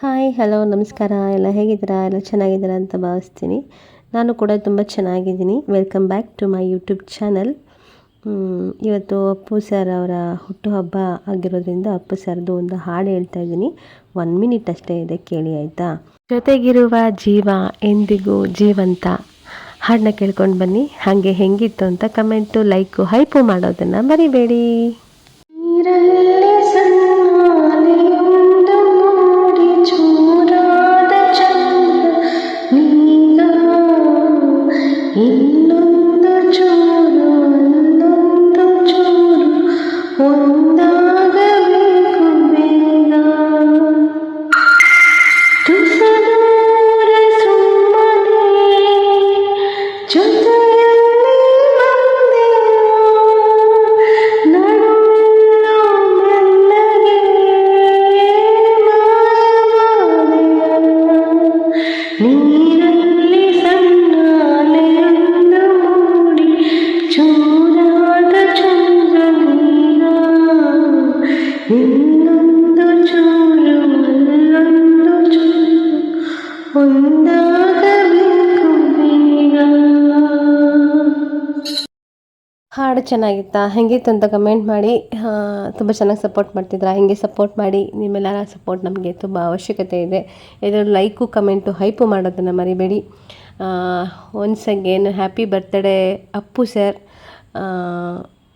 Hi hello ನಮಸ್ಕಾರ ಎಲ್ಲ ಹೇಗಿದ್ದೀರಾ ಎಲ್ಲ ಚೆನ್ನಾಗಿದ್ದೀರಾ ಅಂತ ಭಾವಿಸ್ತೀನಿ. ನಾನು ಕೂಡ ತುಂಬ ಚೆನ್ನಾಗಿದ್ದೀನಿ. Welcome back to my YouTube channel. ಇವತ್ತು ಅಪ್ಪು ಸರ್ ಅವರ ಹುಟ್ಟುಹಬ್ಬ ಆಗಿರೋದ್ರಿಂದ ಅಪ್ಪು ಸರ್ದು ಒಂದು ಹಾಡು ಹೇಳ್ತಾ ಇದ್ದೀನಿ. 1 ಮಿನಿಟ್ ಅಷ್ಟೇ ಇದೆ, ಕೇಳಿ ಆಯಿತಾ. ಜೊತೆಗಿರುವ ಜೀವ ಎಂದಿಗೂ ಜೀವಂತ ಹಾಡನ್ನ ಕೇಳ್ಕೊಂಡು ಬನ್ನಿ. ಹಾಗೆ ಹೆಂಗಿತ್ತು ಅಂತ ಕಮೆಂಟು ಲೈಕು ಹೈಪು ಮಾಡೋದನ್ನು ಮರಿಬೇಡಿ. ಇನ್ನೊಂದು ಚೂರು ಇನ್ನೊಂದು ಚೂರು ಒಂದಾಗಬೇಕು ಬೇಗ. ತುಸದೂರ ಸುಮ್ಮನೆ ಜೊತೆಯಲ್ಲಿ ಬಂದೆವು, ನಡುವೆಲ್ಲೋ ಮೆಲ್ಲಗೆ ಮಾಯವಾದೆವು. ನೀರಲ್ಲಿ ಸಣ್ಣ ಅಲೆಯೊಂದು ಮೂಡಿ ಚೂರಾದ ಚಂದ್ರನೀಗ. ಇನ್ನೊಂದು ಚೂರು ಅಲ್ಲೊಂದು ಚೂರು ಒಂದಾಗಬೇಕು ಬೇಗ. ಹಾಡು ಚೆನ್ನಾಗಿತ್ತಾ, ಹೆಂಗಿತ್ತು ಅಂತ ಕಮೆಂಟ್ ಮಾಡಿ. ತುಂಬ ಚೆನ್ನಾಗಿ ಸಪೋರ್ಟ್ ಮಾಡ್ತಿದ್ರಾ, ಹಿಂಗೆ ಸಪೋರ್ಟ್ ಮಾಡಿ. ನಿಮ್ಮೆಲ್ಲರ ಸಪೋರ್ಟ್ ನಮಗೆ ತುಂಬ ಅವಶ್ಯಕತೆ ಇದೆ. ಇದರಲ್ಲಿ ಲೈಕು ಕಮೆಂಟು ಹೈಪು ಮಾಡೋದನ್ನು ಮರಿಬೇಡಿ. Once again happy birthday Appu sir.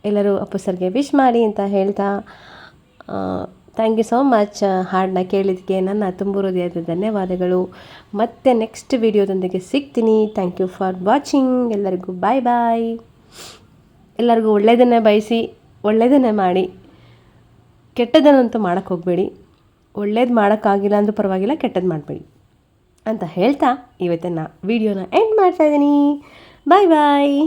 ಎಲ್ಲರೂ ಅಪ್ಪು ಸರ್ಗೆ ವಿಶ್ ಮಾಡಿ ಅಂತ ಹೇಳ್ತಾ, ಥ್ಯಾಂಕ್ ಯು ಸೋ ಮಚ್. ಹಾಡನ್ನ ಕೇಳಿದ್ದಕ್ಕೆ ನನ್ನ ತುಂಬ ಹೃದಯದ ಧನ್ಯವಾದಗಳು. ಮತ್ತೆ ನೆಕ್ಸ್ಟ್ ವಿಡಿಯೋದೊಂದಿಗೆ ಸಿಗ್ತೀನಿ. Thank you for watching. ಎಲ್ಲರಿಗೂ ಬಾಯ್ ಬಾಯ್. ಎಲ್ಲರಿಗೂ ಒಳ್ಳೆಯದನ್ನೇ ಬಯಸಿ ಒಳ್ಳೆಯದನ್ನೇ ಮಾಡಿ, ಕೆಟ್ಟದ್ದನ್ನಂತೂ ಮಾಡೋಕ್ಕೆ ಹೋಗಬೇಡಿ. ಒಳ್ಳೇದು ಮಾಡೋಕ್ಕಾಗಿಲ್ಲ ಅಂದರೂ ಪರವಾಗಿಲ್ಲ, ಕೆಟ್ಟದ್ದು ಮಾಡಬೇಡಿ ಅಂತ ಹೇಳ್ತಾ ಇವತ್ತಿನ ವಿಡಿಯೋನ ಎಂಡ್ ಮಾಡ್ತಾಯಿದ್ದೀನಿ. ಬಾಯ್ ಬಾಯ್.